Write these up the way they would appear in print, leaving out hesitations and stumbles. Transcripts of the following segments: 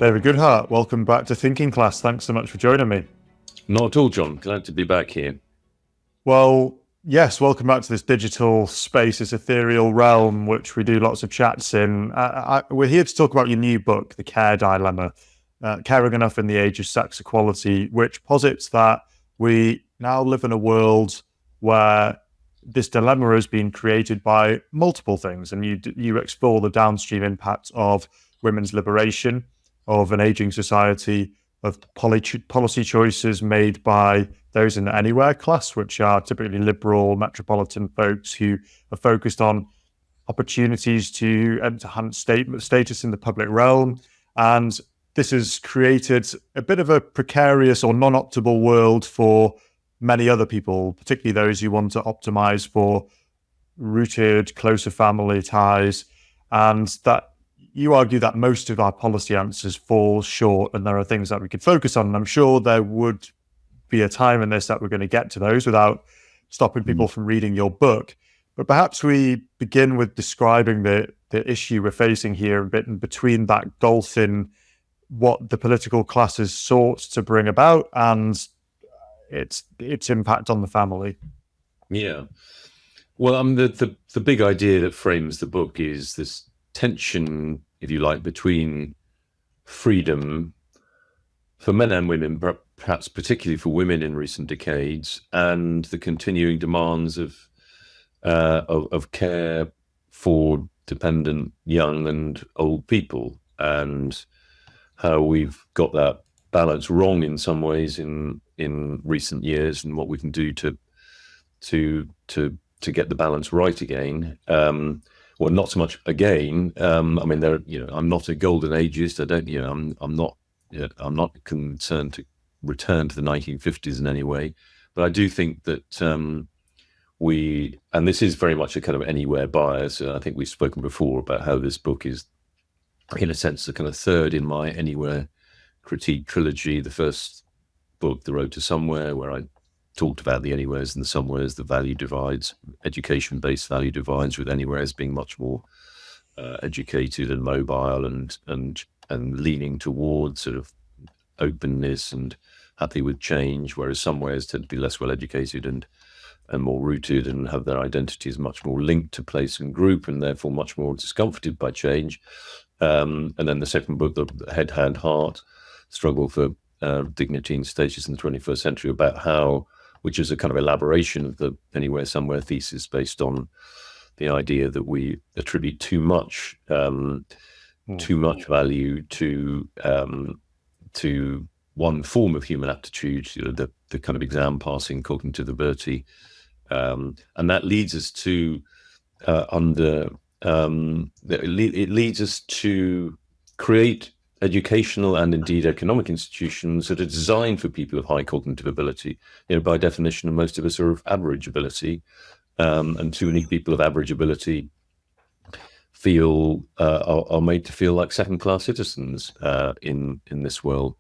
David Goodhart, welcome back to Thinking Class. Thanks so much for joining me. Not at all, John. Glad to be back here. Well, yes, welcome back to this digital space, this ethereal realm, which we do lots of chats in. We're here to talk about your new book, The Care Dilemma, Caring Enough in the Age of Sex Equality, which posits that we now live in a world where this dilemma has been created by multiple things, and you explore the downstream impact of women's liberation, of an aging society, of policy choices made by those in the anywhere class, which are typically liberal metropolitan folks who are focused on opportunities to enhance status in the public realm. And this has created a bit of a precarious or non-optimal world for many other people, particularly those who want to optimize for rooted, closer family ties. And that you argue that most of our policy answers fall short, and there are things that we could focus on. And I'm sure there would be a time in this that we're going to get to those without stopping people from reading your book. But perhaps we begin with describing the issue we're facing here a bit in between that gulf in what the political class has sought to bring about and its impact on the family. Yeah. Well, the big idea that frames the book is this tension, if you like, between freedom for men and women, but perhaps particularly for women in recent decades, and the continuing demands of care for dependent young and old people, and how we've got that balance wrong in some ways in recent years, and what we can do to get the balance right again. Well, not so much again. I'm not a golden ageist. I'm not concerned to return to the 1950s in any way, but I do think that and this is very much a kind of anywhere bias. I think we've spoken before about how this book is, in a sense, the kind of third in my anywhere critique trilogy. The first book, The Road to Somewhere, where I talked about the anywheres and the somewheres, the value divides, education-based value divides, with anywheres being much more educated and mobile and leaning towards sort of openness and happy with change, whereas somewheres tend to be less well educated and more rooted and have their identities much more linked to place and group, and therefore much more discomforted by change. And then the second book, The Head, Hand, Heart, Struggle for Dignity and Status in the 21st Century, about how, which is a kind of elaboration of the anywhere somewhere thesis based on the idea that we attribute too much value to one form of human aptitude, the kind of exam passing cognitive ability, and that leads us to it leads us to create educational and indeed economic institutions that are designed for people of high cognitive ability. By definition, most of us are of average ability, and too many people of average ability are made to feel like second-class citizens in this world.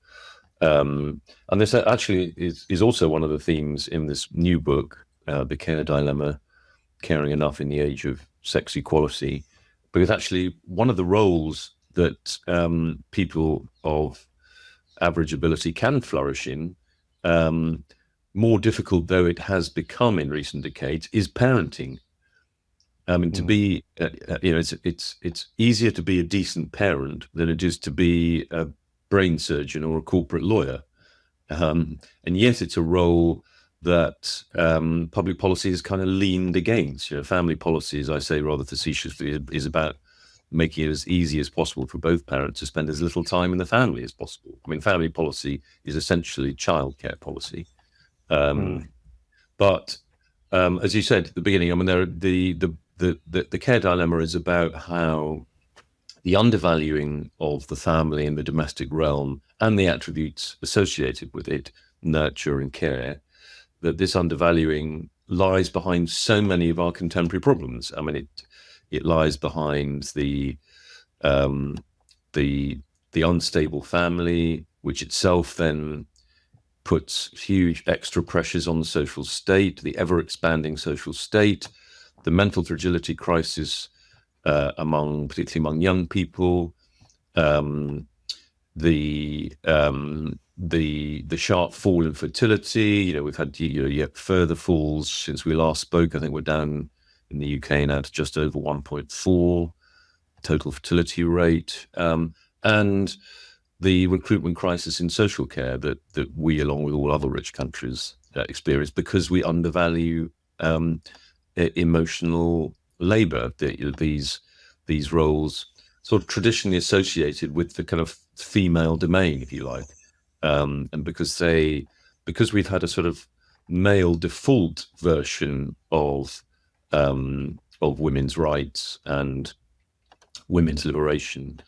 And this actually is also one of the themes in this new book, The Care Dilemma, Caring Enough in the Age of Sex Equality, because actually one of the roles that people of average ability can flourish in, more difficult though it has become in recent decades, is parenting. To be, it's easier to be a decent parent than it is to be a brain surgeon or a corporate lawyer, and yet it's a role that public policy has kind of leaned against. Family policy, as I say rather facetiously, is about making it as easy as possible for both parents to spend as little time in the family as possible. Family policy is essentially childcare policy. But as you said at the beginning, the care dilemma is about how the undervaluing of the family and the domestic realm and the attributes associated with it, nurture and care, that this undervaluing lies behind so many of our contemporary problems. It lies behind the unstable family, which itself then puts huge extra pressures on the social state, the ever-expanding social state, the mental fragility crisis particularly among young people, the sharp fall in fertility. We've had yet further falls since we last spoke. I think we're down in the UK now to just over 1.4 total fertility rate, and the recruitment crisis in social care that we, along with all other rich countries, experience because we undervalue emotional labour. These roles sort of traditionally associated with the kind of female domain, if you like, and because we've had a sort of male default version of women's rights and women's liberation,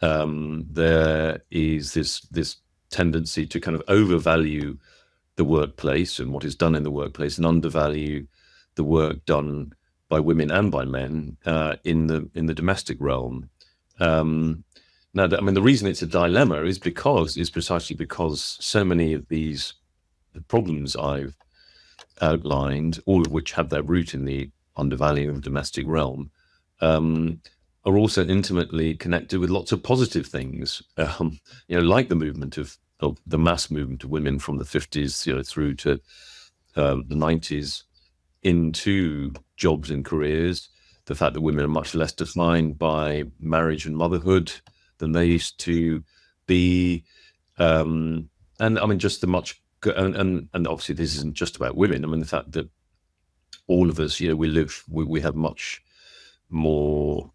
there is this tendency to kind of overvalue the workplace and what is done in the workplace, and undervalue the work done by women and by men in the domestic realm. Now, the reason it's a dilemma is precisely because so many of the problems I've outlined, all of which have their root in the undervaluing of the domestic realm, are also intimately connected with lots of positive things, like the movement of the mass movement of women from the 50s, through to the 90s into jobs and careers. The fact that women are much less defined by marriage and motherhood than they used to be, and just the much, and obviously this isn't just about women. The fact that all of us, we have much more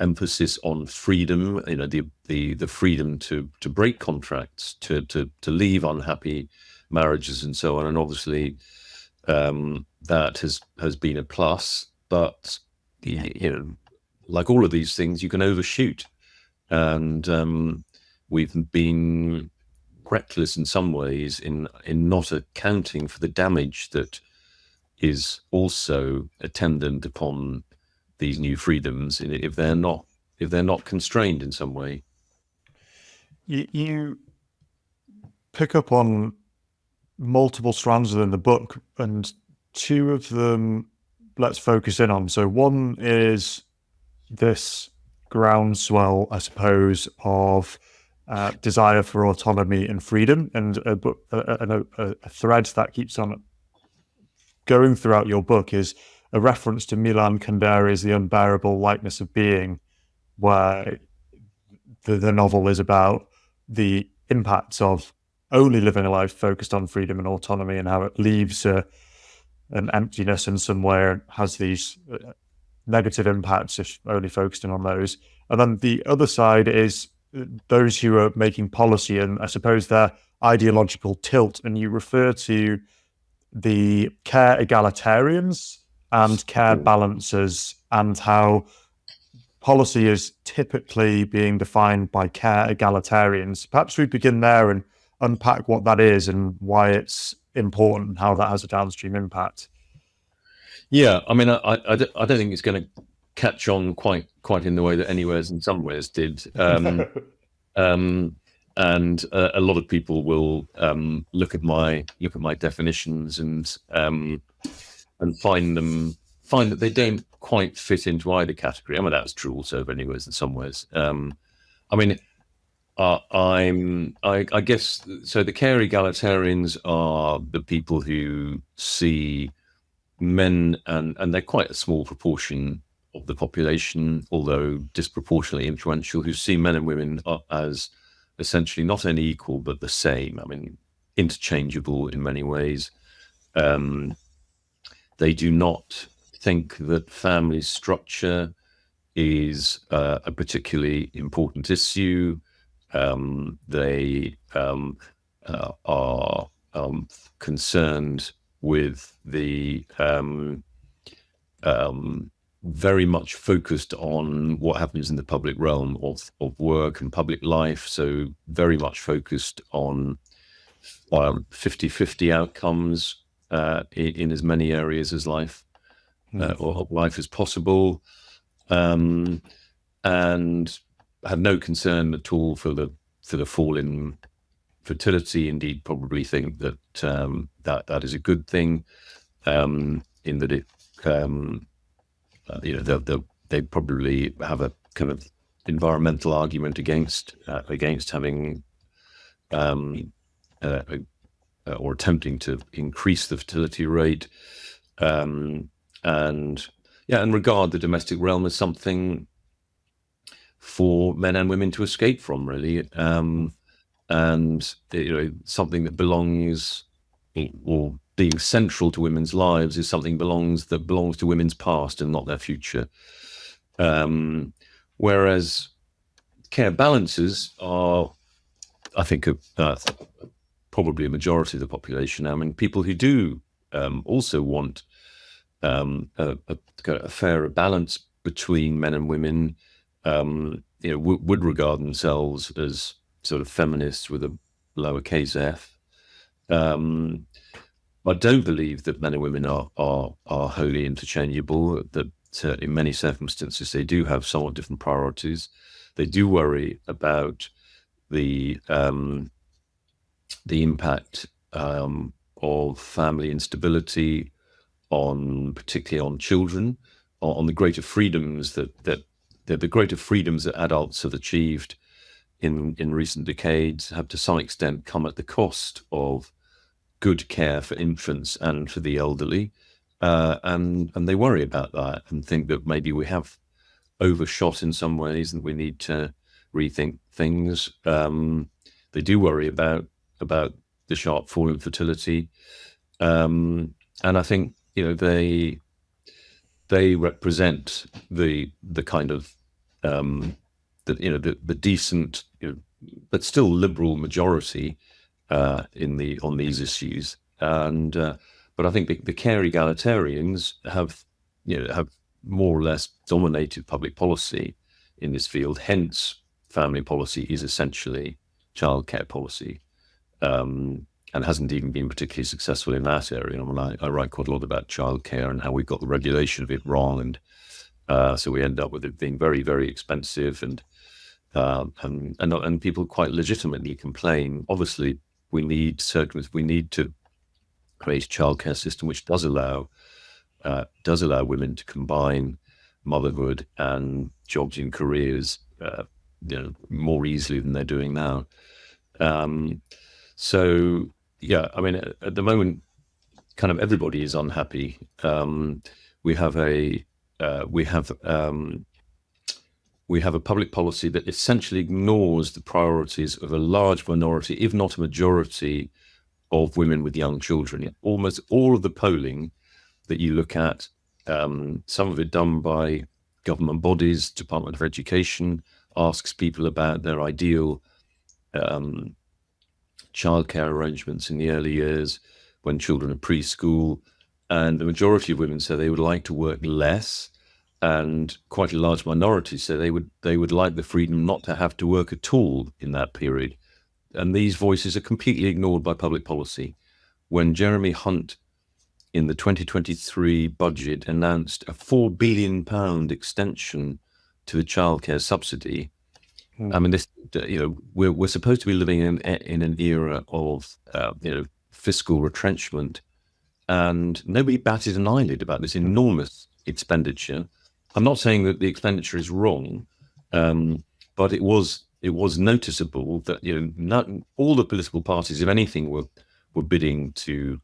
emphasis on freedom, the freedom to break contracts, to leave unhappy marriages and so on. And obviously that has been a plus, but like all of these things, you can overshoot, and we've been reckless in some ways in not accounting for the damage that is also attendant upon these new freedoms if they're not constrained in some way. You pick up on multiple strands within the book, and two of them let's focus in on. So one is this groundswell, I suppose, of desire for autonomy and freedom, and a thread that keeps on going throughout your book is a reference to Milan Kundera's The Unbearable Lightness of Being, where the novel is about the impacts of only living a life focused on freedom and autonomy, and how it leaves an emptiness in some way and has these negative impacts if only focusing on those. And then the other side is those who are making policy, and I suppose their ideological tilt, and you refer to the care egalitarians and care balancers, and how policy is typically being defined by care egalitarians. Perhaps we begin there and unpack what that is and why it's important and how that has a downstream impact. Yeah, I don't think it's going to catch on quite in the way that Anywheres in Somewheres did. And a lot of people will look at my definitions and find that they don't quite fit into either category. That's true also of Anywheres and Somewheres. I guess so. The care egalitarians are the people who see men, and they're quite a small proportion of the population, although disproportionately influential, who see men and women as essentially not only equal but the same. Interchangeable in many ways. They do not think that family structure is a particularly important issue. They are concerned with the very much focused on what happens in the public realm of work and public life. So very much focused on 50-50 outcomes in as many areas as life or life as possible, and have no concern at all for the fall in fertility. Indeed, probably think that that is a good thing, in that it they probably have a kind of environmental argument against having or attempting to increase the fertility rate, and regard the domestic realm as something for men and women to escape from, really, and something that belongs, or being central to women's lives, is something that belongs to women's past and not their future. Whereas care balances are, I think, probably a majority of the population. I mean, people who do also want a fairer balance between men and women, would regard themselves as sort of feminists with a lowercase f. I don't believe that men and women are wholly interchangeable, that in many circumstances they do have somewhat different priorities. They do worry about the impact of family instability particularly on children, on the greater freedoms that adults have achieved in recent decades have to some extent come at the cost of good care for infants and for the elderly, and they worry about that and think that maybe we have overshot in some ways and we need to rethink things. They do worry about the sharp fall in fertility, and I think they represent the kind of the decent but still liberal majority on these issues, and but I think the care egalitarians have more or less dominated public policy in this field. Hence, family policy is essentially childcare policy, and hasn't even been particularly successful in that area. I mean, I write quite a lot about childcare and how we've got the regulation of it wrong, and so we end up with it being very, very expensive, and people quite legitimately complain. Obviously, we need to create a childcare system which does allow women to combine motherhood and jobs and careers more easily than they're doing now. So yeah, I mean, at the moment, kind of everybody is unhappy. We have a public policy that essentially ignores the priorities of a large minority, if not a majority, of women with young children. Almost all of the polling that you look at, some of it done by government bodies, Department of Education, asks people about their ideal childcare arrangements in the early years when children are preschool, and the majority of women say they would like to work less, and quite a large minority say they would like the freedom not to have to work at all in that period. And these voices are completely ignored by public policy. When Jeremy Hunt in the 2023 budget announced a £4 billion extension to the childcare subsidy, I mean, this, we're supposed to be living in an era of fiscal retrenchment, and nobody batted an eyelid about this enormous expenditure. I'm not saying that the expenditure is wrong, but it was noticeable that not all the political parties, if anything, were bidding to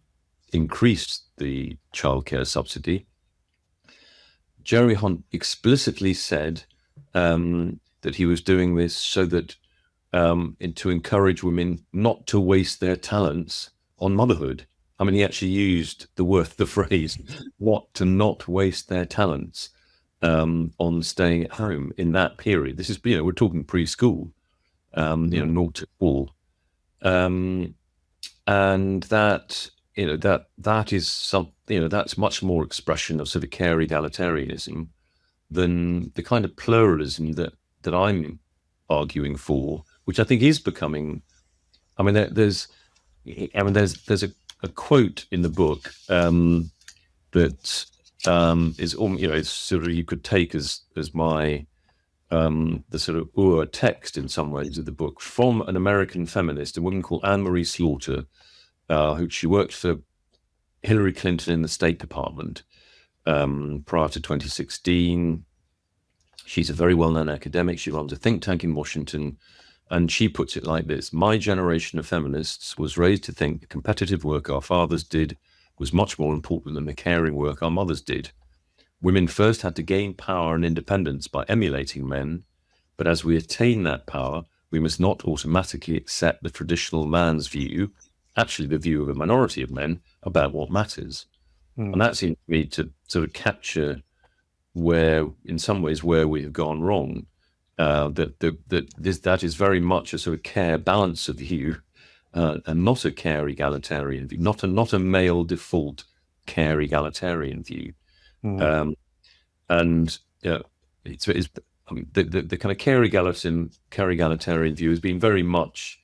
increase the childcare subsidy. Jeremy Hunt explicitly said that he was doing this so that to encourage women not to waste their talents on motherhood. I mean, he actually used the phrase not waste their talents on staying at home in that period. This is, we're talking preschool, 0 to 4, and that is that's much more expression of sort of care egalitarianism than the kind of pluralism that I'm arguing for, which I think is becoming. I mean, there's a quote in the book that is, it's sort of, you could take as my the sort of text in some ways of the book, from an American feminist, a woman called Anne Marie Slaughter, who she worked for Hillary Clinton in the State Department prior to 2016. She's a very well-known academic. She runs a think tank in Washington, and she puts it like this: my generation of feminists was raised to think the competitive work our fathers did was much more important than the caring work our mothers did. Women first had to gain power and independence by emulating men, but as we attain that power, we must not automatically accept the traditional man's view, actually the view of a minority of men, about what matters. And that seems to me to sort of capture where, in some ways, where we have gone wrong. That is very much a sort of care balancer view, and not a care egalitarian view, not a male default care egalitarian view. And it's I mean, the kind of care egalitarian view has been very much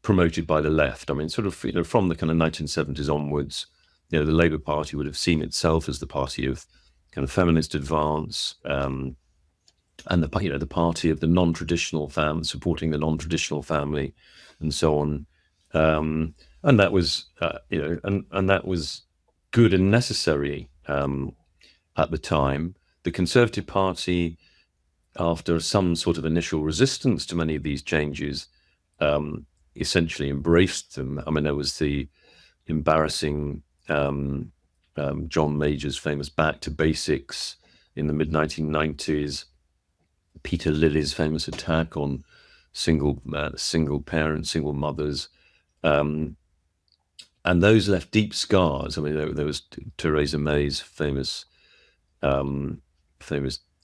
promoted by the left. I mean, sort of, from the kind of 1970s onwards, the Labour Party would have seen itself as the party of kind of feminist advance, and the party of the non-traditional family, supporting the non-traditional family, and so on. And that was, and that was good and necessary at the time. The Conservative Party, after some sort of initial resistance to many of these changes, essentially embraced them. I mean, there was the embarrassing John Major's famous Back to Basics in the mid-1990s, Peter Lilly's famous attack on single parents, single mothers, and those left deep scars. I mean, there was Theresa May's famous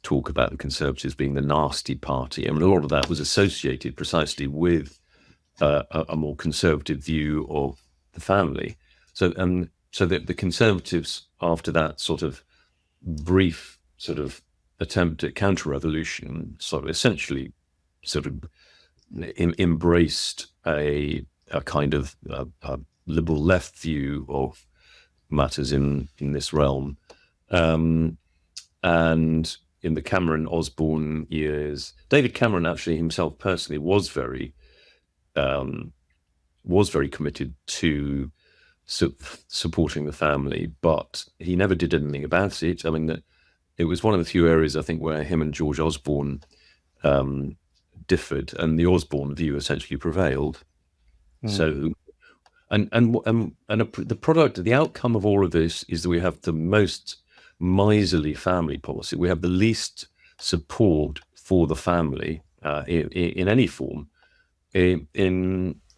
talk about the Conservatives being the nasty party. I mean, a lot of that was associated precisely with a more conservative view of the family. So the Conservatives, after that sort of brief sort of attempt at counter-revolution, sort of essentially sort of embraced a kind of a liberal left view of matters in this realm. And in the Cameron Osborne years, David Cameron actually himself personally was very committed to supporting the family, but he never did anything about it. I mean, it was one of the few areas, I think, where him and George Osborne differed, and the Osborne view essentially prevailed. So, the product, the outcome of all of this is that we have the most miserly family policy. We have the least support for the family in any form in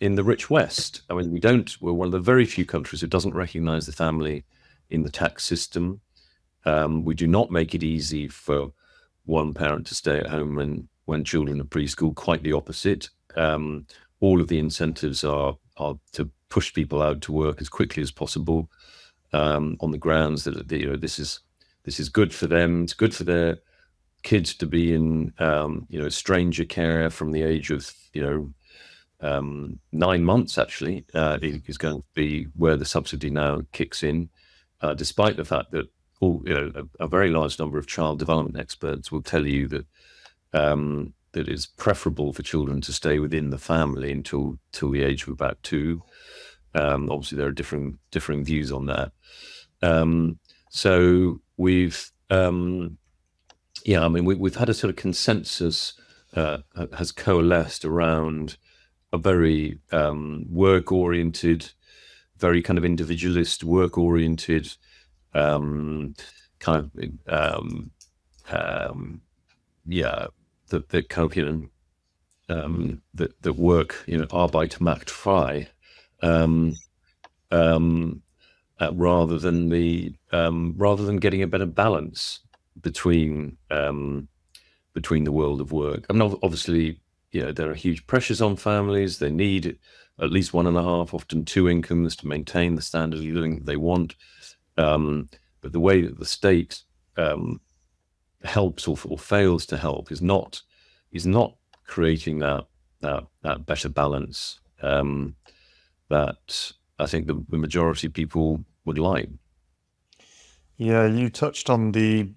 the rich West. I mean, we're one of the very few countries who doesn't recognize the family in the tax system. We do not make it easy for one parent to stay at home when children are preschool. Quite the opposite. All of the incentives are to push people out to work as quickly as possible, on the grounds that this is good for them. It's good for their kids to be in stranger care from the age of 9 months. Actually, is going to be where the subsidy now kicks in, despite the fact that a very large number of child development experts will tell you that that it's preferable for children to stay within the family until the age of about 2. Obviously, there are differing views on that. So we've we've had a sort of consensus has coalesced around a very work-oriented, very kind of individualist, work-oriented that kind of that work, Arbeit macht frei, rather than getting a better balance between the world of work. I mean, obviously, there are huge pressures on families. They need at least 1.5, often 2 incomes to maintain the standard of living that they want. But the way that the state helps or fails to help is not creating that better balance that I think the majority of people would like. Yeah, you touched on the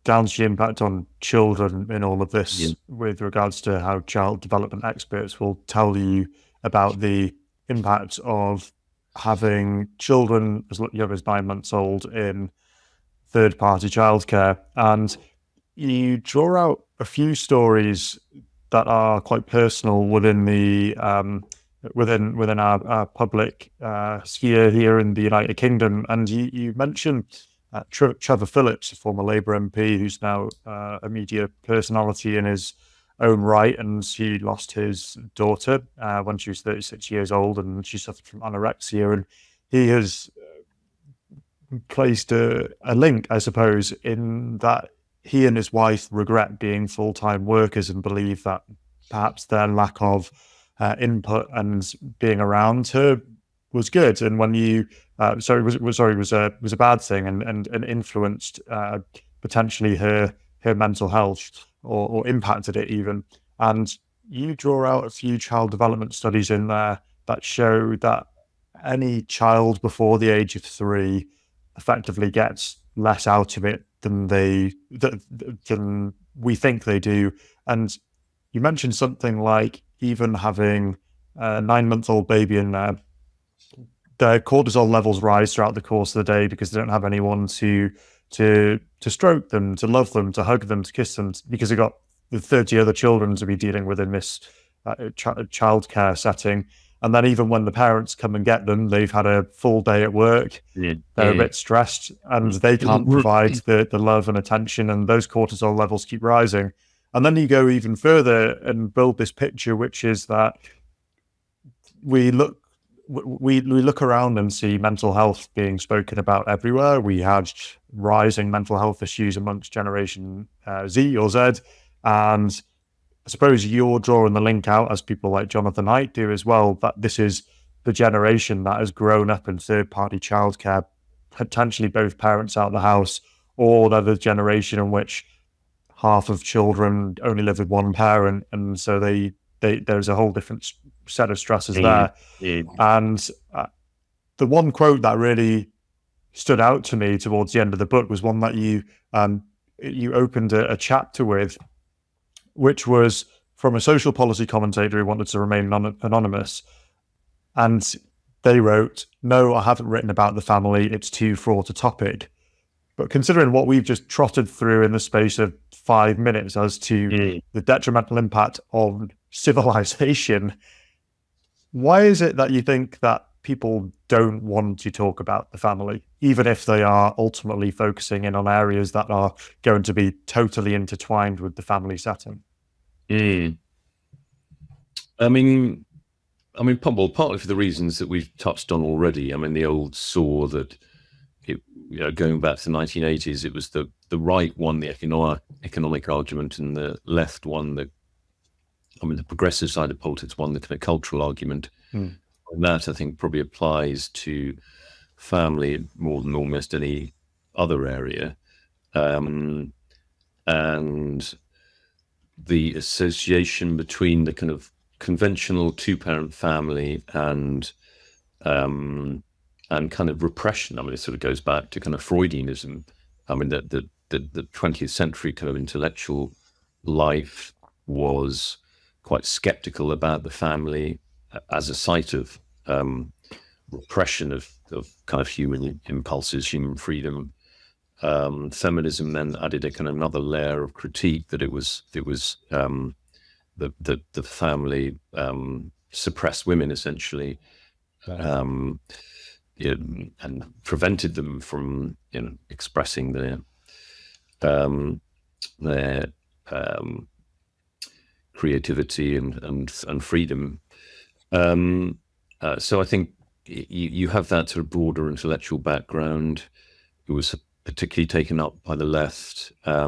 downstream impact on children in all of this, with regards to how child development experts will tell you about the impact of having children as young as 9 months old in third-party childcare. And you draw out a few stories that are quite personal within the within our public sphere here in the United Kingdom, and you mentioned Trevor Phillips, a former Labour MP, who's now a media personality in his own right, and he lost his daughter when she was 36 years old, and she suffered from anorexia, and he has placed a link, I suppose, in that he and his wife regret being full-time workers and believe that perhaps their lack of input and being around her was good, and when you was a bad thing, and influenced potentially her mental health, or impacted it even. And you draw out a few child development studies in there that show that any child before the age of 3 effectively gets less out of it than than we think they do. And you mentioned something like even having a 9-month-old baby in there, their cortisol levels rise throughout the course of the day because they don't have anyone to stroke them, to love them, to hug them, to kiss them, because they've got the 30 other children to be dealing with in this childcare setting. And then even when the parents come and get them, they've had a full day at work. They're a bit stressed, and they can't provide the love and attention, and those cortisol levels keep rising. And then you go even further and build this picture, which is that we look around and see mental health being spoken about everywhere. We had rising mental health issues amongst Generation Z or Z, and I suppose you're drawing the link out, as people like Jonathan Haidt do as well, that this is the generation that has grown up in third-party childcare, potentially both parents out of the house, or they're the generation in which half of children only live with one parent, and so there's a whole different set of stresses there. And the one quote that really stood out to me towards the end of the book was one that you opened a chapter with, which was from a social policy commentator who wanted to remain anonymous. And they wrote, "No, I haven't written about the family. It's too fraught a topic." But considering what we've just trotted through in the space of 5 minutes as to the detrimental impact of civilization, why is it that you think that people don't want to talk about the family, even if they are ultimately focusing in on areas that are going to be totally intertwined with the family setting? I mean, partly for the reasons that we've touched on already. I mean, the old saw that, going back to the 1980s, it was the right one, the economic argument, and the left one, the progressive side of politics won the kind of cultural argument. And that, I think, probably applies to family more than almost any other area. And the association between the kind of conventional two-parent family and kind of repression. I mean, it sort of goes back to kind of Freudianism. I mean, the 20th century kind of intellectual life was quite skeptical about the family as a site of repression of kind of human impulses, human freedom. Feminism then added a kind of another layer of critique that it was the family suppressed women essentially, and prevented them from expressing their creativity and freedom. So I think you have that sort of broader intellectual background. It was particularly taken up by the left. I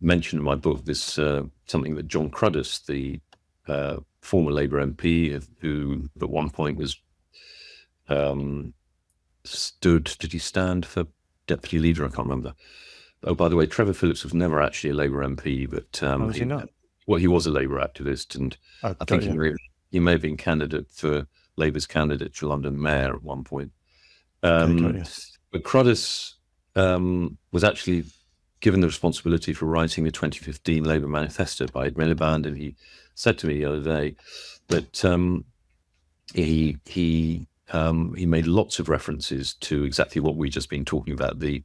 mentioned in my book this something that John Cruddas, the former Labour MP, who at one point was did he stand for deputy leader? I can't remember. Oh, by the way, Trevor Phillips was never actually a Labour MP, but was he not? Well, he was a Labour activist, and I think he may have been candidate for Labour's candidate for London mayor at one point. But Cruddas was actually given the responsibility for writing the 2015 Labour manifesto by Ed Miliband, and he said to me the other day that he made lots of references to exactly what we've just been talking about, the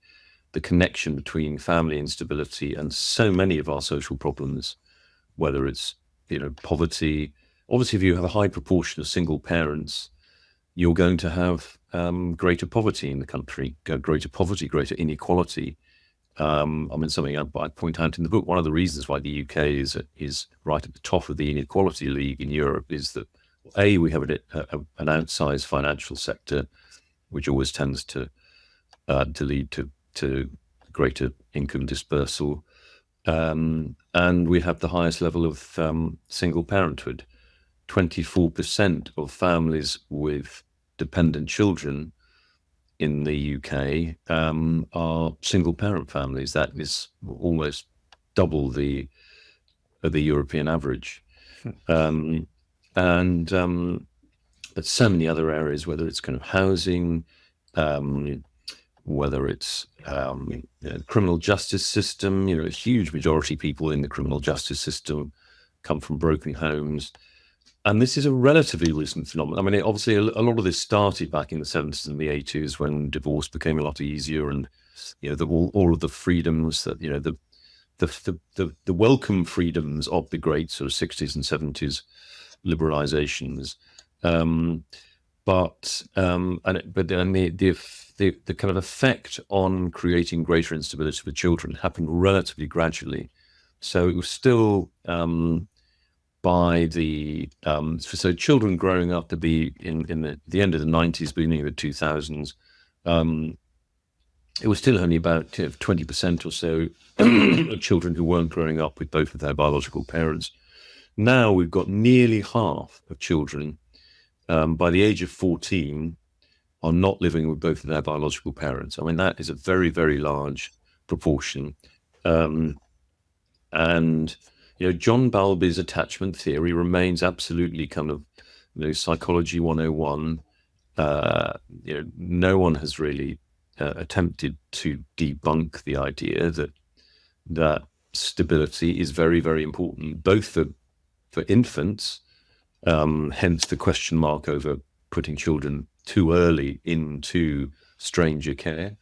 the connection between family instability and so many of our social problems, whether it's, poverty. Obviously, if you have a high proportion of single parents, you're going to have greater poverty in the country, greater poverty, greater inequality. Something I point out in the book, one of the reasons why the UK is right at the top of the inequality league in Europe is that, A, we have an outsized financial sector, which always tends to lead to greater income dispersal. And we have the highest level of single parenthood. 24% of families with dependent children in the UK are single parent families. That is almost double the European average. But so many other areas, whether it's kind of housing, whether it's criminal justice system, a huge majority of people in the criminal justice system come from broken homes. And this is a relatively recent phenomenon. Obviously, a lot of this started back in the 70s and the 80s when divorce became a lot easier, and all of the freedoms that the welcome freedoms of the great sort of 60s and 70s liberalizations. But then the kind of effect on creating greater instability for children happened relatively gradually. So it was still by the so children growing up to be in the end of the 90s, beginning of the 2000s, it was still only about 20% or so of children who weren't growing up with both of their biological parents. Now we've got nearly half of children by the age of 14 are not living with both of their biological parents. That is a very, very large proportion. And John Bowlby's attachment theory remains absolutely kind of psychology 101. No one has really attempted to debunk the idea that stability is very, very important, both for infants, hence the question mark over putting children too early into stranger care,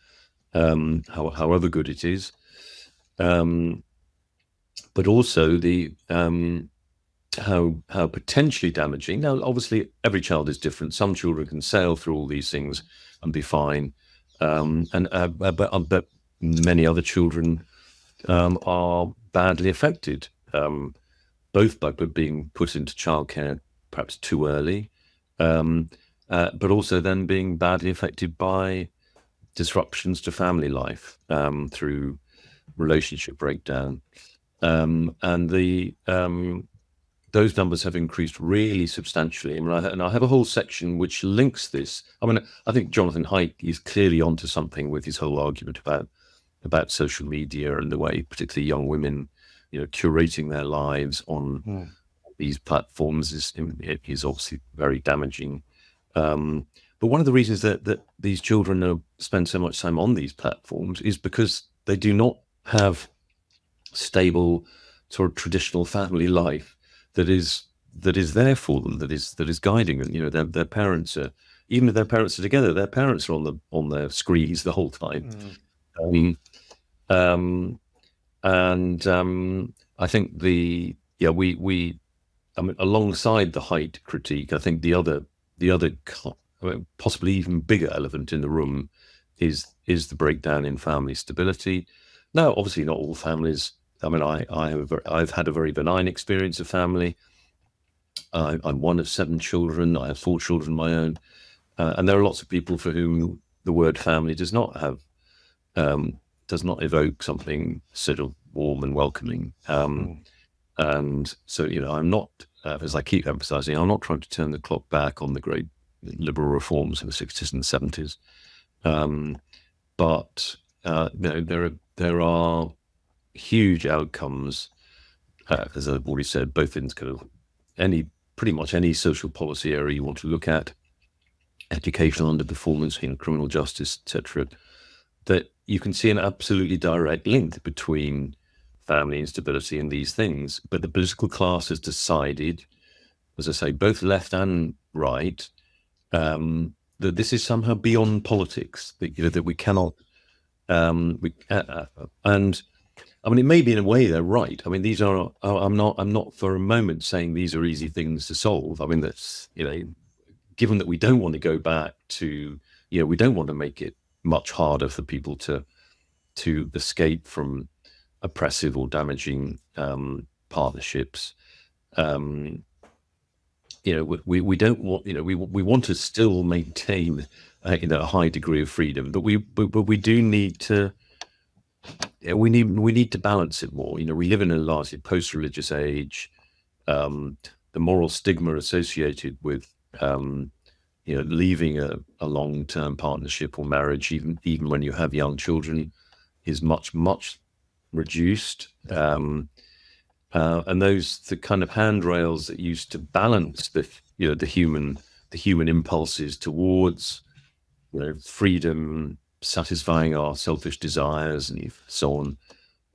however good it is, but also the how potentially damaging. Now, obviously, every child is different. Some children can sail through all these things and be fine, but many other children are badly affected, both by being put into childcare perhaps too early, but also then being badly affected by disruptions to family life through relationship breakdown. And those numbers have increased really substantially. And I have a whole section which links this. I think Jonathan Haidt is clearly onto something with his whole argument about social media and the way particularly young women, curating their lives on these platforms is obviously very damaging. But one of the reasons that these children spend so much time on these platforms is because they do not have stable sort of traditional family life that is there for them, that is guiding them. Their parents are, even if their parents are together, their parents are on their screens the whole time. I think alongside the Haidt critique, I think the other possibly even bigger elephant in the room is the breakdown in family stability. Now, obviously, not all families. I've had a very benign experience of family. I'm one of 7 children. I have 4 children of my own, and there are lots of people for whom the word family does not evoke something sort of warm and welcoming. And so, I'm not, as I keep emphasizing, I'm not trying to turn the clock back on the great liberal reforms in the 60s and 70s. But there are huge outcomes, as I've already said, both in kind of pretty much any social policy area you want to look at, educational underperformance in criminal justice, etc., that you can see an absolutely direct link between family instability and these things. But the political class has decided, as I say, both left and right, that this is somehow beyond politics, that we cannot And I mean, it may be in a way they're right. I mean, these are. I'm not for a moment saying these are easy things to solve. I mean, that's, given that we don't want to go back to, we don't want to make it much harder for people to escape from oppressive or damaging partnerships. We don't want, we want to still maintain a high degree of freedom, but we do need to. We need to balance it more. We live in a largely post-religious age. The moral stigma associated with leaving a long-term partnership or marriage, even when you have young children, is much reduced. And the kind of handrails that used to balance the human impulses towards freedom, satisfying our selfish desires, and so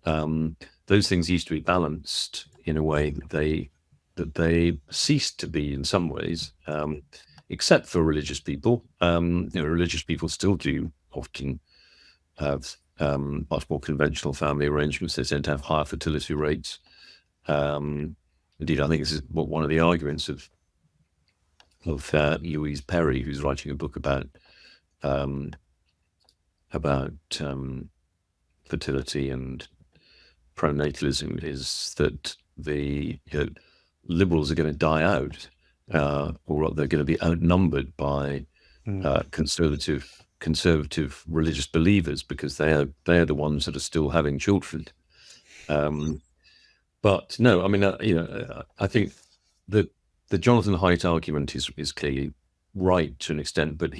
on. Those things used to be balanced in a way that they ceased to be in some ways, except for religious people. Religious people still do often have much more conventional family arrangements. They tend to have higher fertility rates. Indeed, I think this is one of the arguments of Louise Perry, who's writing a book about fertility and pronatalism, is that the liberals are going to die out, or they're going to be outnumbered by conservative religious believers, because they're the ones that are still having children. But no, I mean, I think that the Jonathan Haidt argument is clearly right to an extent, but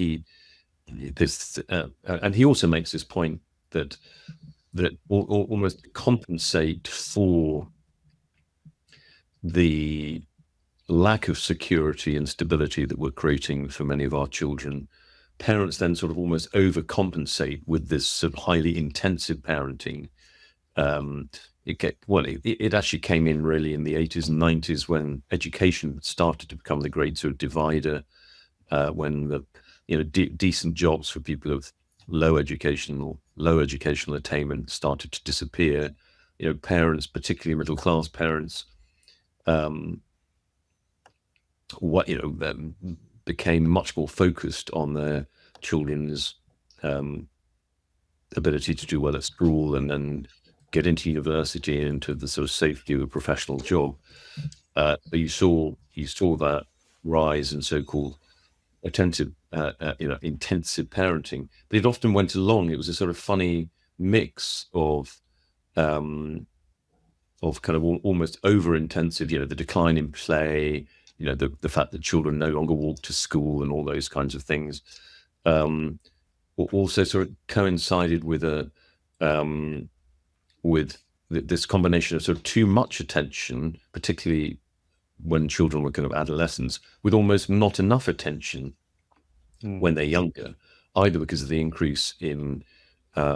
and he also makes this point that almost compensate for the lack of security and stability that we're creating for many of our children, parents then sort of almost overcompensate with this sort of highly intensive parenting. It actually came in really in the 80s and 90s, when education started to become the great sort of divider, when the decent jobs for people of low educational attainment started to disappear. Parents, particularly middle class parents, became much more focused on their children's ability to do well at school and then get into university and into the sort of safety of a professional job. But you saw that rise in so-called intensive parenting. But it often went along. It was a sort of funny mix of kind of almost over-intensive, the decline in play, the fact that children no longer walk to school and all those kinds of things. Also sort of coincided with this combination of sort of too much attention, particularly when children were kind of adolescents, with almost not enough attention when they're younger, either because of the increase in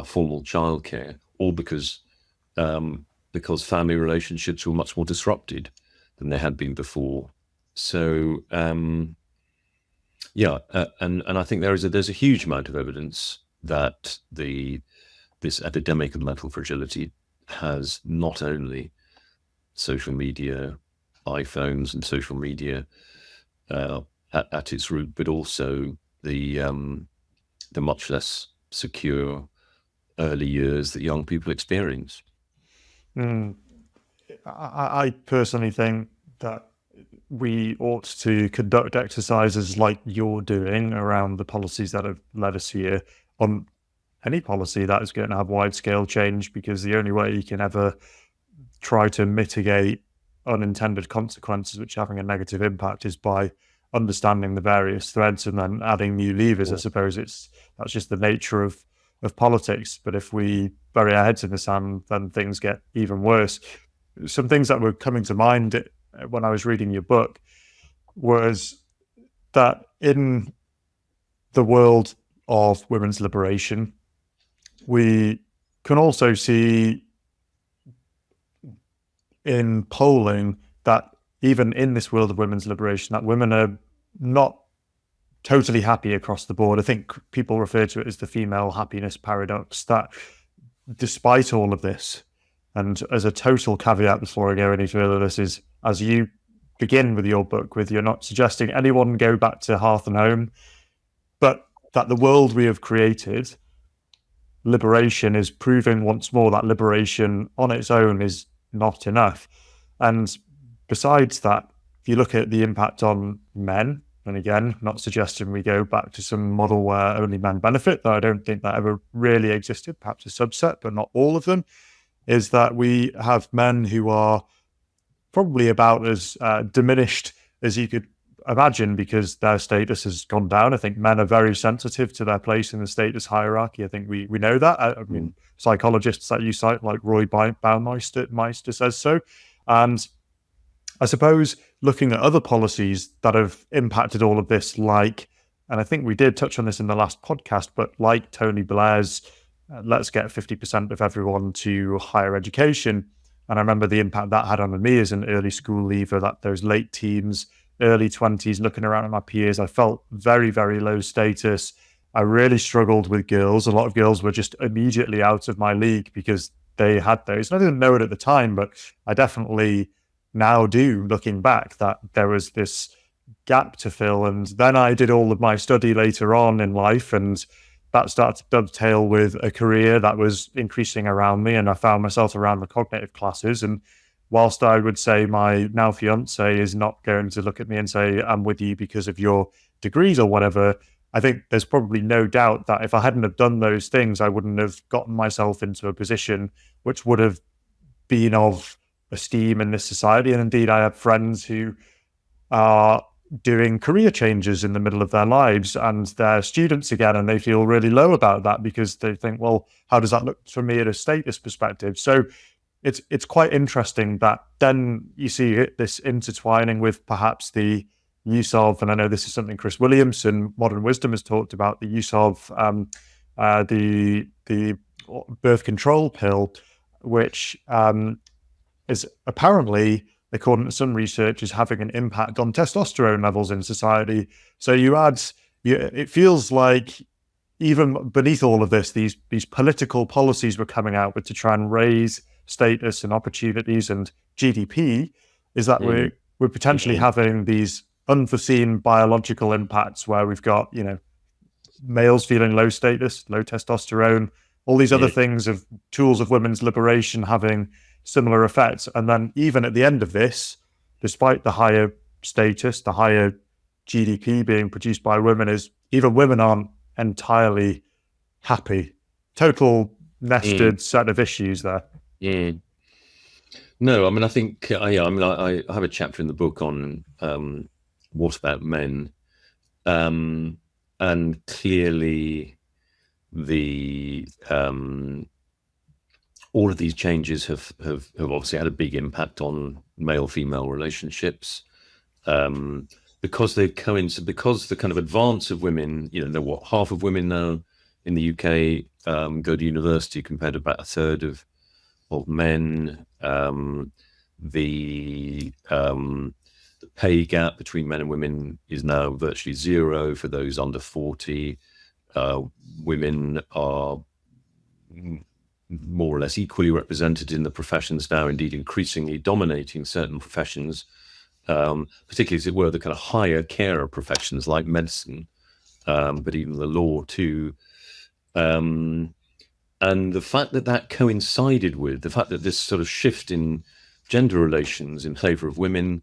formal childcare, or because family relationships were much more disrupted than they had been before. So and I think there's a huge amount of evidence that this epidemic of mental fragility has not only social media, iPhones and social media at its root, but also the much less secure early years that young people experience. I personally think that we ought to conduct exercises like you're doing around the policies that have led us here, on any policy that is going to have wide-scale change, because the only way you can ever try to mitigate unintended consequences which are having a negative impact is by understanding the various threads and then adding new levers. I suppose that's just the nature of politics. But if we bury our heads in the sand, then things get even worse. Some things that were coming to mind when I was reading your book was that in the world of women's liberation, we can also see in polling that even in this world of women's liberation, that women are not totally happy across the board. I think people refer to it as the female happiness paradox, that despite all of this, and as a total caveat before I go any further, this is, as you begin with your book, with you're not suggesting anyone go back to hearth and home, but that the world we have created, liberation, is proving once more that liberation on its own is not enough. And besides that, if you look at the impact on men, and again, not suggesting we go back to some model where only men benefit, though I don't think that ever really existed, perhaps a subset, but not all of them, is that we have men who are probably about as diminished as you could imagine, because their status has gone down. I think men are very sensitive to their place in the status hierarchy. I think we know that. I mean, psychologists that you cite, like Roy Baumeister says so. And I suppose looking at other policies that have impacted all of this, like, and I think we did touch on this in the last podcast, but like Tony Blair's let's get 50% of everyone to higher education. And I remember the impact that had on me as an early school leaver, that those late teens, early 20s, looking around at my peers, I felt very, very low status. I really struggled with girls. A lot of girls were just immediately out of my league because they had those. And I didn't know it at the time, but I definitely now do, looking back, that there was this gap to fill. And then I did all of my study later on in life, and that started to dovetail with a career that was increasing around me, and I found myself around the cognitive classes. And whilst I would say my now fiance is not going to look at me and say, I'm with you because of your degrees or whatever, I think there's probably no doubt that if I hadn't have done those things, I wouldn't have gotten myself into a position which would have been of esteem in this society. And indeed, I have friends who are doing career changes in the middle of their lives, and they're students again, and they feel really low about that because they think, well, how does that look for me at a status perspective? So it's quite interesting that then you see this intertwining with perhaps the use of, and I know this is something Chris Williamson, Modern Wisdom, has talked about, the use of the birth control pill, which is apparently, according to some research, is having an impact on testosterone levels in society. So it feels like even beneath all of this, these political policies we're coming out with to try and raise status and opportunities and GDP, is that we're potentially having these unforeseen biological impacts where we've got, males feeling low status, low testosterone, all these other things of tools of women's liberation having similar effects. And then even at the end of this, despite the higher status, the higher GDP being produced by women, is even women aren't entirely happy. Total nested set of issues there. Yeah. No, I mean, I think, I have a chapter in the book on what about men? And clearly the all of these changes have obviously had a big impact on male-female relationships, because they coincide, because the kind of advance of women, half of women now in the UK go to university compared to about a third of men. The pay gap between men and women is now virtually zero for those under 40. Women are more or less equally represented in the professions now, indeed increasingly dominating certain professions, particularly, as it were, the kind of higher carer professions like medicine, but even the law too. And the fact that coincided with the fact that this sort of shift in gender relations in favor of women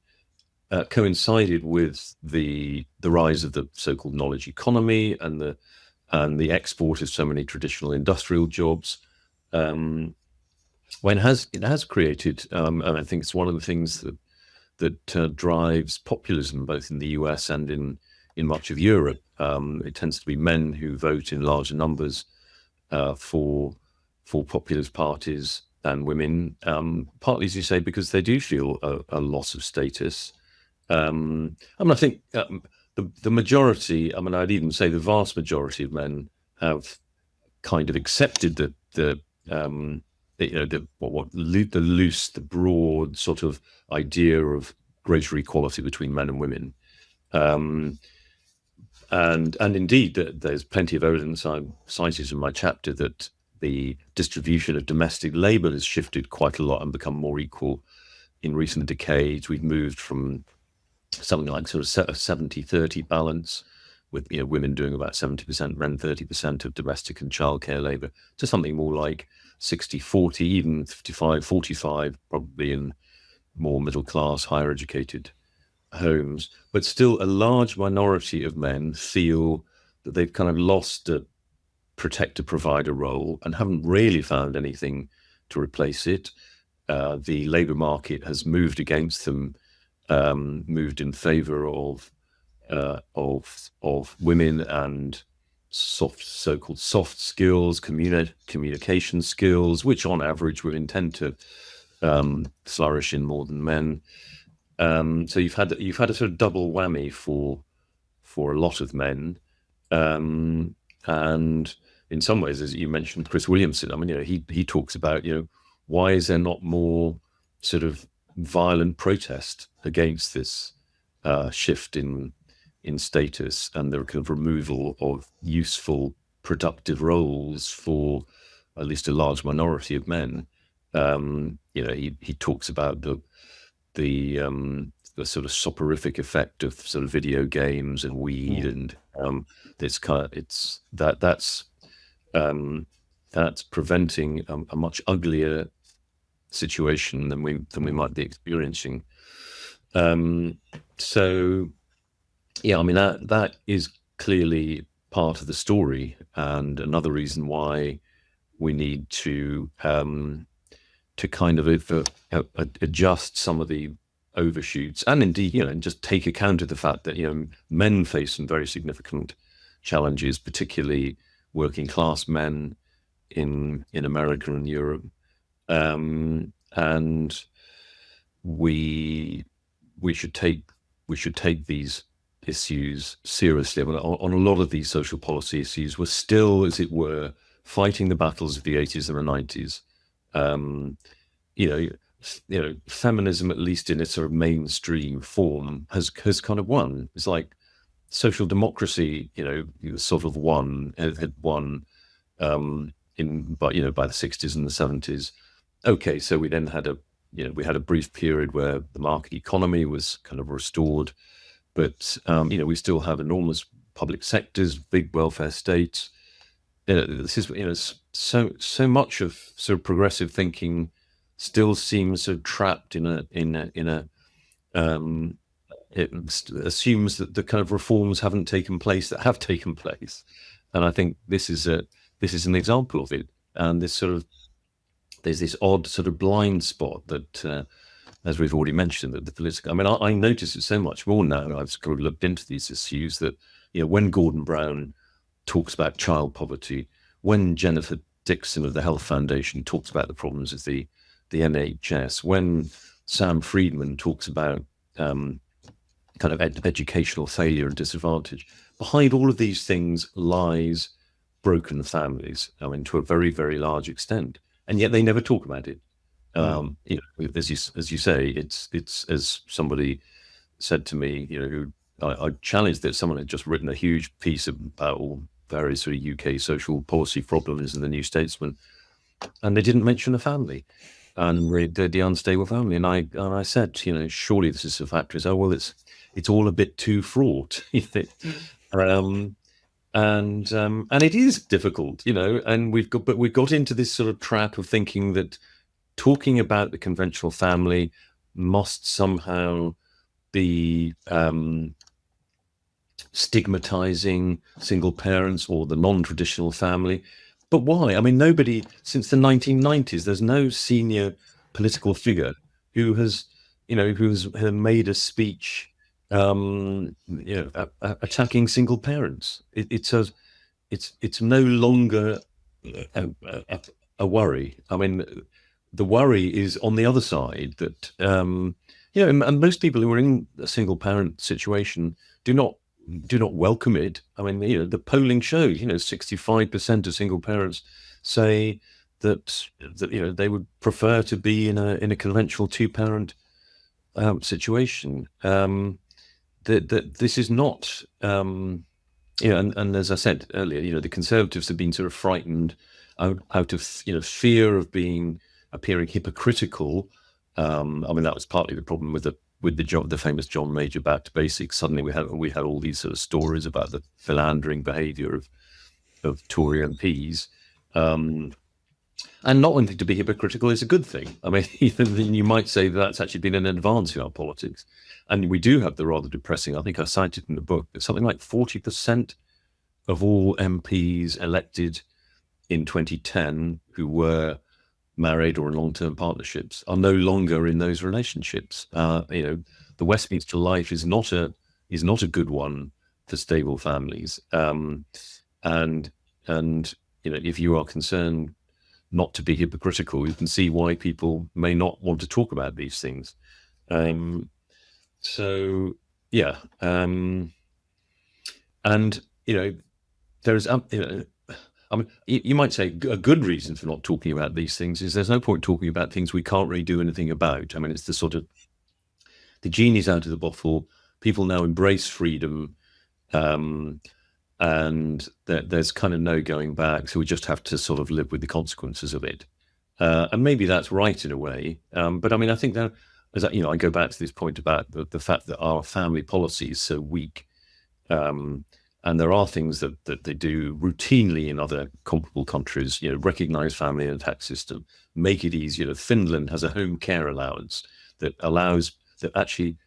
coincided with the rise of the so-called knowledge economy and the export of so many traditional industrial jobs. It has created, and I think it's one of the things that drives populism both in the US and in much of Europe. It tends to be men who vote in larger numbers for populist parties than women, partly, as you say, because they do feel a loss of status. I think the majority, I'd even say the vast majority of men have kind of accepted the broad sort of idea of greater equality between men and women. and indeed, there's plenty of evidence I cited in my chapter that the distribution of domestic labour has shifted quite a lot and become more equal in recent decades. We've moved from something like sort of a 70-30 balance, with women doing about 70%, men 30% of domestic and childcare labour, to something more like 60-40, even 55-45, probably in more middle class, higher educated homes. But still, a large minority of men feel that they've kind of lost a protector provider role and haven't really found anything to replace it. The labour market has moved against them, moved in favour of women and so-called soft skills, communication skills, which on average women tend to flourish in more than men. So you've had a sort of double whammy for a lot of men, and in some ways, as you mentioned, Chris Williamson. I mean, he talks about why is there not more sort of violent protest against this shift in status and the kind of removal of useful, productive roles for at least a large minority of men. He talks about the sort of soporific effect of sort of video games and weed, and that's preventing a much uglier situation than we might be experiencing. So yeah, I mean that is clearly part of the story, and another reason why we need to kind of adjust some of the overshoots, and indeed, and just take account of the fact that men face some very significant challenges, particularly working class men in America and Europe, and we should take these issues seriously. I mean, on a lot of these social policy issues, we're still, as it were, fighting the battles of the 80s and the 90s. Feminism, at least in its sort of mainstream form, has kind of won. It's like social democracy, sort of had won by the 60s and the 70s. Okay, so we then had a brief period where the market economy was kind of restored, but we still have enormous public sectors, big welfare states. This is so much of sort of progressive thinking still seems sort of trapped in a it assumes that the kind of reforms haven't taken place that have taken place, and I think this is an example of it. And there's this odd sort of blind spot that, as we've already mentioned, that the political. I mean, I notice it so much more now. I've sort of looked into these issues that when Gordon Brown talks about child poverty, when Jennifer Dixon of the Health Foundation talks about the problems of the NHS, when Sam Friedman talks about kind of educational failure and disadvantage, behind all of these things lies broken families. I mean, to a very, very large extent, and yet they never talk about it. As you say, it's as somebody said to me, who I challenged, that someone had just written a huge piece about all various sort of UK social policy problems in the New Statesman, and they didn't mention the family and the unstable family. And I said, surely this is a factor. Oh well, it's all a bit too fraught. And it is difficult, and we've got into this sort of trap of thinking that talking about the conventional family must somehow be stigmatizing single parents or the non-traditional family. But why? I mean, nobody since the 1990s, there's no senior political figure who has made a speech attacking single parents. It's no longer a worry. I mean, the worry is on the other side, that and most people who are in a single parent situation do not welcome it. I mean, the polling shows 65% of single parents say that they would prefer to be in a conventional two-parent situation. That this is not Yeah, and as I said earlier, the Conservatives have been sort of frightened out of fear of appearing hypocritical. I mean, that was partly the problem with the famous John Major Back to Basics. Suddenly, we had all these sort of stories about the philandering behaviour of Tory MPs. And not wanting to be hypocritical is a good thing. I mean, even you might say that's actually been an advance in our politics. And we do have the rather depressing, I think I cited in the book, that something like 40% of all MPs elected in 2010 who were married or in long-term partnerships are no longer in those relationships. The Westminster life is not a good one for stable families. And if you are concerned not to be hypocritical, you can see why people may not want to talk about these things. So yeah, and there's I mean, you might say a good reason for not talking about these things is there's no point talking about things we can't really do anything about. I mean, it's the genie's out of the bottle. People now embrace freedom, and there's kind of no going back. So we just have to sort of live with the consequences of it. And maybe that's right in a way. But I mean, I think that, I go back to this point about the fact that our family policy is so weak. And there are things that they do routinely in other comparable countries, recognize family in a tax system, make it easier. Finland has a home care allowance that actually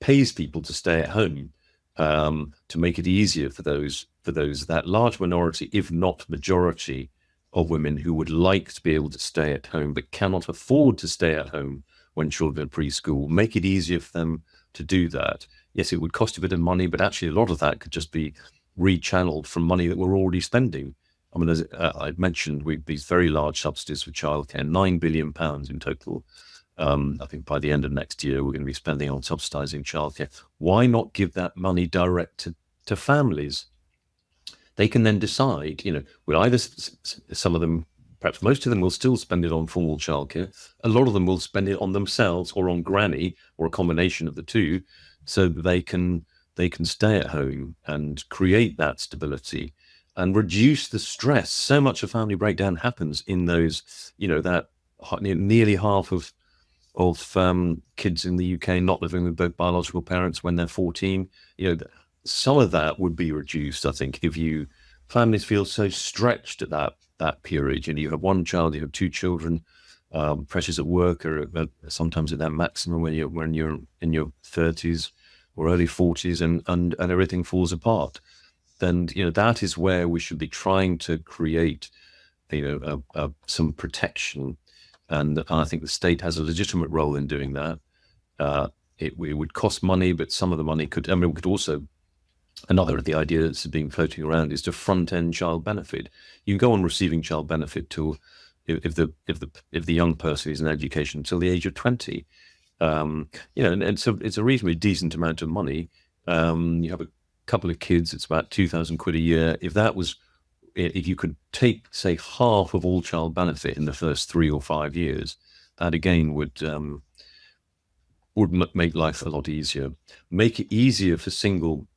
pays people to stay at home, to make it easier for that large minority, if not majority, of women who would like to be able to stay at home but cannot afford to stay at home when children are preschool. Make it easier for them to do that. Yes, it would cost a bit of money, but actually a lot of that could just be rechanneled from money that we're already spending. I mean, as I mentioned, these very large subsidies for childcare, £9 billion in total. I think by the end of next year, we're going to be spending on subsidising childcare. Why not give that money direct to families? They can then decide, will either some of them, perhaps most of them, will still spend it on formal childcare. A lot of them will spend it on themselves or on granny or a combination of the two, so that they can stay at home and create that stability and reduce the stress. So much of family breakdown happens in those, that nearly half of kids in the UK not living with both biological parents when they're 14. Some of that would be reduced, I think, if families feel so stretched at that period. You have one child, you have two children, pressures at work are sometimes at their maximum when you're in your 30s or early 40s, and everything falls apart. Then that is where we should be trying to create some protection, and I think the state has a legitimate role in doing that. It would cost money, but some of the money could. We could also. Another of the ideas being floating around is to front-end child benefit. You can go on receiving child benefit till if the young person is in education until the age of 20. And so it's a reasonably decent amount of money. You have a couple of kids, it's about £2,000 a year. If you could take, say, half of all child benefit in the first 3 or 5 years, that again would make life a lot easier. Make it easier for single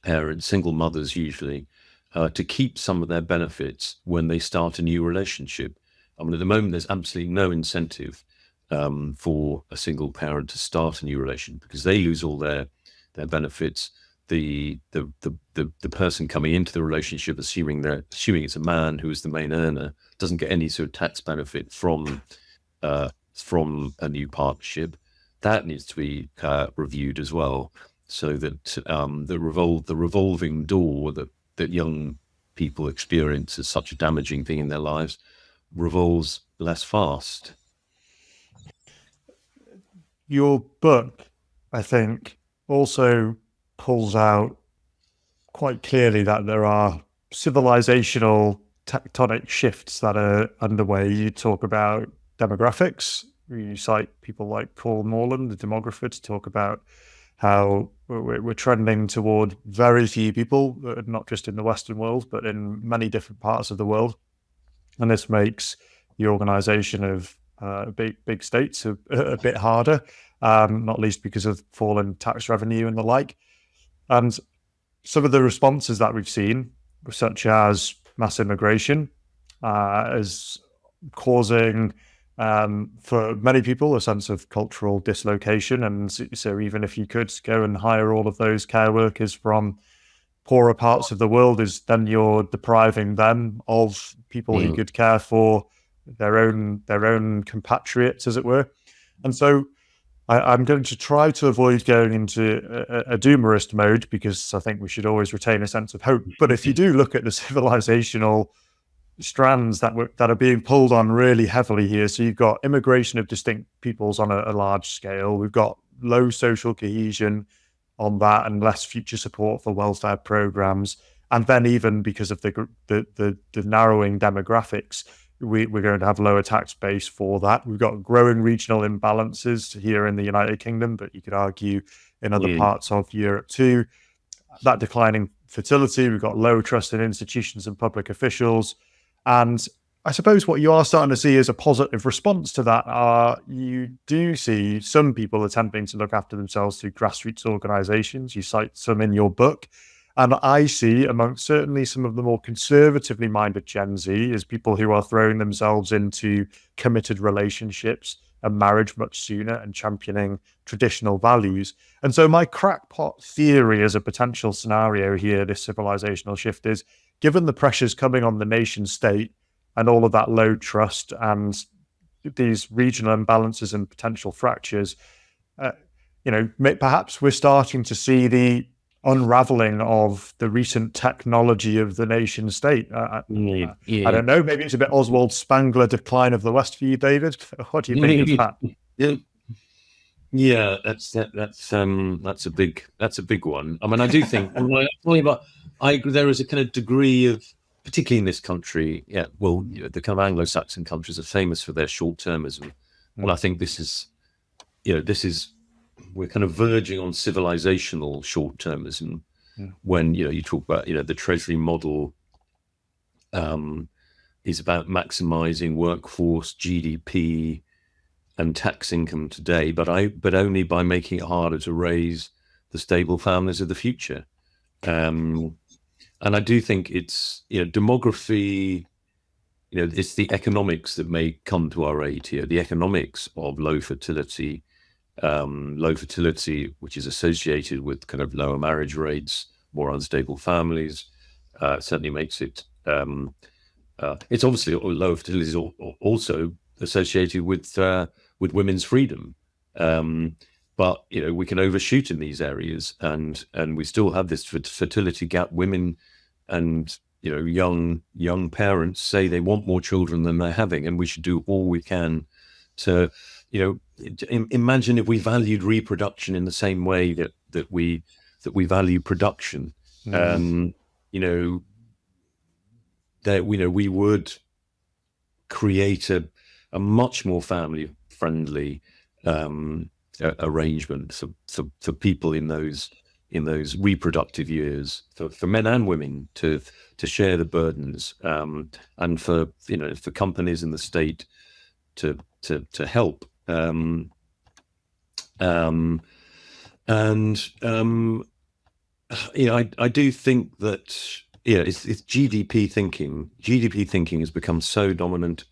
parents, single mothers usually, to keep some of their benefits when they start a new relationship. I mean, at the moment, there's absolutely no incentive for a single parent to start a new relationship because they lose all their benefits. The person coming into the relationship, assuming it's a man who is the main earner, doesn't get any sort of tax benefit from a new partnership. That needs to be reviewed as well, so that the revolving door that young people experience as such a damaging thing in their lives revolves less fast. Your book, I think, also pulls out quite clearly that there are civilizational tectonic shifts that are underway. You talk about demographics. You cite people like Paul Morland, the demographer, to talk about how we're trending toward very few people, not just in the Western world, but in many different parts of the world. And this makes the organization of big states a bit harder, not least because of fallen tax revenue and the like. And some of the responses that we've seen, such as mass immigration, is causing, for many people, a sense of cultural dislocation. And so even if you could go and hire all of those care workers from poorer parts of the world, is then you're depriving them of people who could care for their own compatriots, as it were. And so I'm going to try to avoid going into a doomerist mode, because I think we should always retain a sense of hope. But if you do look at the civilizational strands that are being pulled on really heavily here, so you've got immigration of distinct peoples on a large scale, we've got low social cohesion on that, and less future support for welfare programs, and then even because of the narrowing demographics, we're going to have lower tax base for that. We've got growing regional imbalances here in the United Kingdom, but you could argue in other parts of Europe too. That declining fertility, we've got low trust in institutions and public officials. And I suppose what you are starting to see is a positive response to that. You do see some people attempting to look after themselves through grassroots organizations. You cite some in your book. And I see amongst certainly some of the more conservatively minded Gen Z is people who are throwing themselves into committed relationships and marriage much sooner, and championing traditional values. And so my crackpot theory as a potential scenario here, this civilizational shift, is given the pressures coming on the nation state and all of that low trust and these regional imbalances and potential fractures, perhaps we're starting to see the unraveling of the recent technology of the nation state. I don't know, maybe it's a bit Oswald Spengler decline of the West for you, David. What do you think of that? Yeah, that's a big one. I mean, I do think there is a kind of degree of, particularly in this country, the kind of Anglo-Saxon countries are famous for their short-termism. Well, I think this is we're kind of verging on civilizational short-termism when you talk about the Treasury model is about maximizing workforce, GDP, and tax income today, but only by making it harder to raise the stable families of the future. And I do think it's demography. It's the economics that may come to our aid here. The economics of low fertility, which is associated with kind of lower marriage rates, more unstable families, certainly makes it. It's obviously low fertility is also associated with women's freedom, but we can overshoot in these areas, and we still have this fertility gap. Women and young parents say they want more children than they're having, and we should do all we can to imagine if we valued reproduction in the same way that we value production. That we would create a much more family friendly arrangement for people in those reproductive years, for men and women to share the burdens, and for companies in the state to help. I do think that it's GDP thinking. GDP thinking has become so dominant,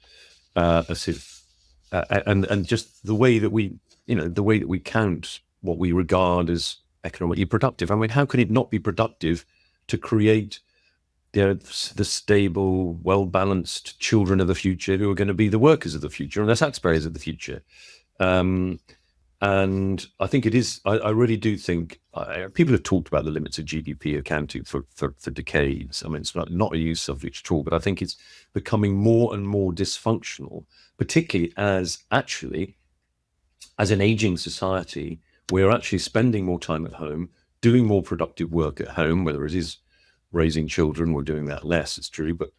as if, and just the way that we count what we regard as economically productive. I mean, how can it not be productive to create the stable, well-balanced children of the future who are going to be the workers of the future and the taxpayers of the future? And I think it is. I really do think people have talked about the limits of GDP accounting for decades. I mean, it's not a used subject at all, but I think it's becoming more and more dysfunctional, particularly as an aging society, we're actually spending more time at home, doing more productive work at home, whether it is raising children. We're doing that less, it's true, but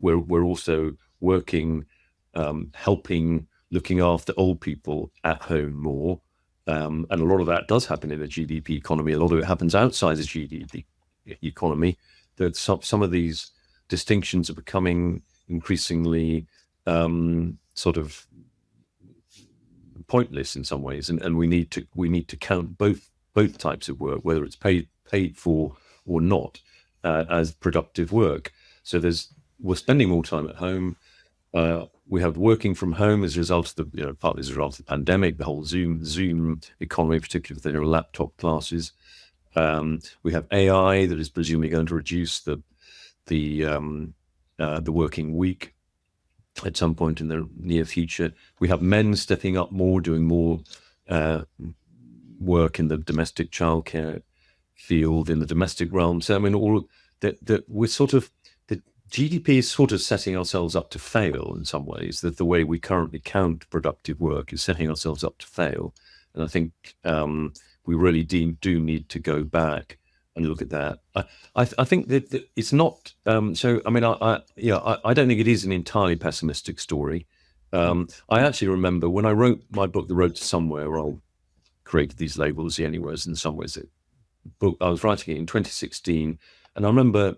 we're also working, helping, looking after old people at home more, and a lot of that does happen in the GDP economy. A lot of it happens outside the GDP economy. That some of these distinctions are becoming increasingly sort of pointless in some ways, and we need to count both types of work, whether it's paid for or not as productive work. So we're spending more time at home. We have working from home as a result of partly as a result of the pandemic, the whole Zoom economy, particularly with their laptop classes. We have AI that is presumably going to reduce the working week at some point in the near future. We have men stepping up more, doing more work in the domestic childcare field, in the domestic realm. So I mean, all that we're sort of, the GDP is sort of setting ourselves up to fail in some ways. That the way we currently count productive work is setting ourselves up to fail, and I think we really do need to go back and look at that. I think that it's not. So I mean, I don't think it is an entirely pessimistic story. I actually remember when I wrote my book, The Road to Somewhere, where I created these labels, the Anywheres, in some ways. Book I was writing it in 2016, and I remember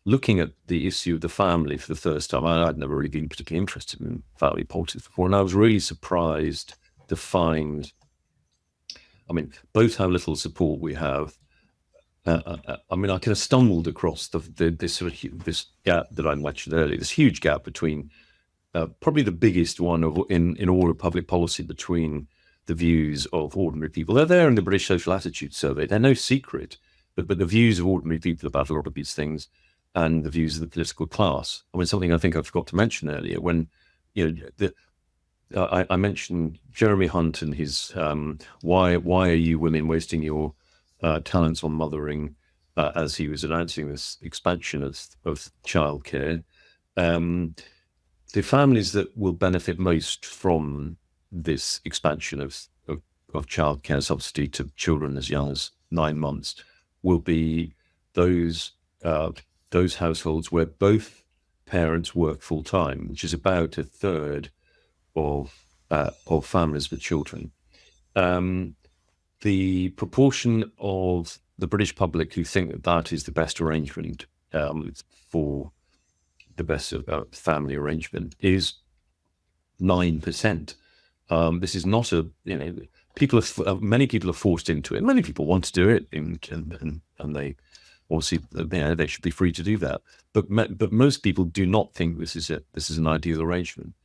looking at the issue of the family for the first time. I'd never really been particularly interested in family politics before, and I was really surprised to find, I mean, both how little support we have. I mean, I kind of stumbled across this gap that I mentioned earlier, this huge gap between probably the biggest one in all of public policy, between the views of ordinary people. They're there in the British Social Attitude Survey. They're no secret, but the views of ordinary people about a lot of these things, and the views of the political class. I mean, something I think I forgot to mention earlier, when I mentioned Jeremy Hunt and his why are you women wasting your talents on mothering, as he was announcing this expansion of childcare. The families that will benefit most from this expansion of childcare subsidy to children as young as 9 months will be those households where both parents work full time, which is about a third of families with children. The proportion of the British public who think that is the best arrangement for the best family arrangement is 9%. This is not many people are forced into it. Many people want to do it, and they obviously they should be free to do that. But most people do not think this is an ideal arrangement.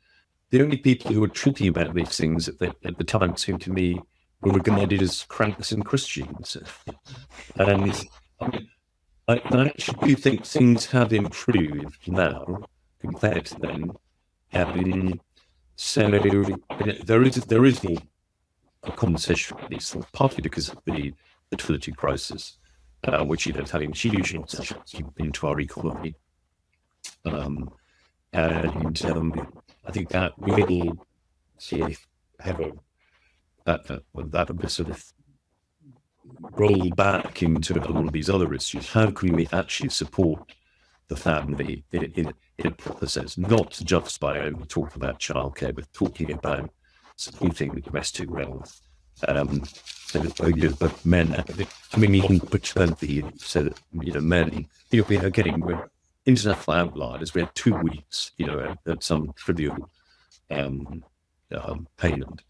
The only people who were talking about these things at the time seemed to me were regarded as cranks and Christians. And I actually think things have improved now compared to then. So there is a conversation at least, partly because of the fertility crisis, which having huge into our economy. And I think that we will have a sort of roll back into all of these other issues. How can we actually support the family in a proper sense, not just by talking about childcare, but talking about supporting the domestic realm. But men, I mean, even paternity, so that men, we're getting international outliers. We had 2 weeks, at some trivial payment.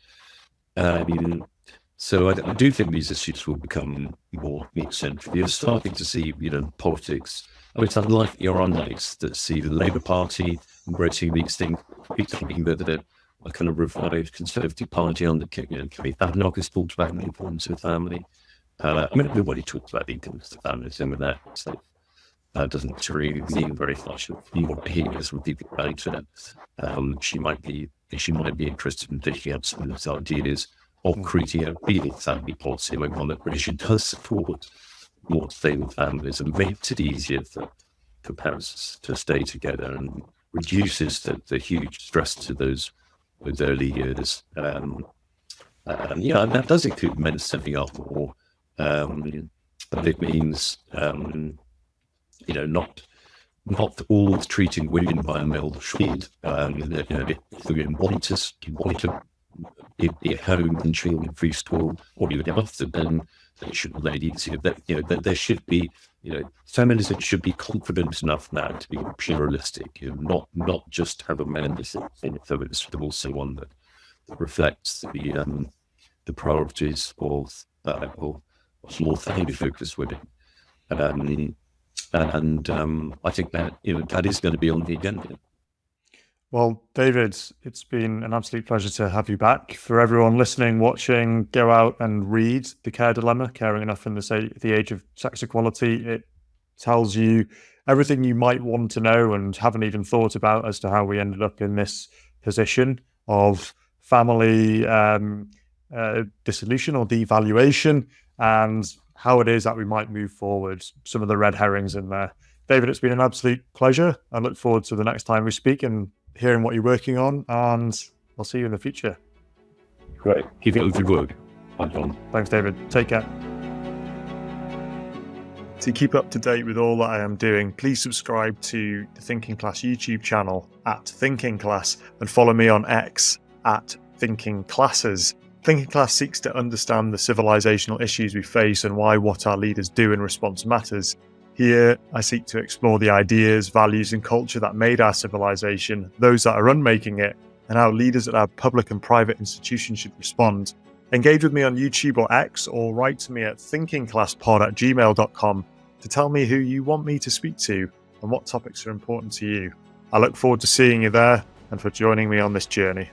So I do think these issues will become more central. You're starting to see, politics. I mean, it's unlikely or unlikely to see the Labour Party embracing these things. Thinking that a kind of revived Conservative Party under Kevin Badenoch has talked about the importance of family. I mean, everybody talks about the importance of family, and with that, so doesn't really mean very much. You want to hear from people about it. She might be interested in thinking out some of those ideas of creating a real family policy, like one that really does support more stable families and makes it easier for parents to stay together and reduces the huge stress to those early years. And that does include men stepping up more, but it means not always treating women by a male shield. If women want to be at home and children free school, or even after, then they should, ladies, that there should be, feminism should be confident enough now to be pluralistic, not just have a feminist, but also one that reflects the priorities of more family focused women. I think that that is going to be on the agenda. Well, David, it's been an absolute pleasure to have you back. For everyone listening, watching, go out and read The Care Dilemma, Caring Enough in the Age of Sex Equality. It tells you everything you might want to know and haven't even thought about as to how we ended up in this position of family dissolution or devaluation, and how it is that we might move forward. Some of the red herrings in there. David, it's been an absolute pleasure. I look forward to the next time we speak and hearing what you're working on, and I'll see you in the future. Great. Keep up the good work. Bye, John. Thanks, David. Take care. To keep up to date with all that I am doing, please subscribe to the Thinking Class YouTube channel @ThinkingClass and follow me on X @ThinkingClasses. Thinking Class seeks to understand the civilizational issues we face and why what our leaders do in response matters. Here, I seek to explore the ideas, values, and culture that made our civilization, those that are unmaking it, and how leaders at our public and private institutions should respond. Engage with me on YouTube or X, or write to me at thinkingclasspod@gmail.com to tell me who you want me to speak to and what topics are important to you. I look forward to seeing you there and for joining me on this journey.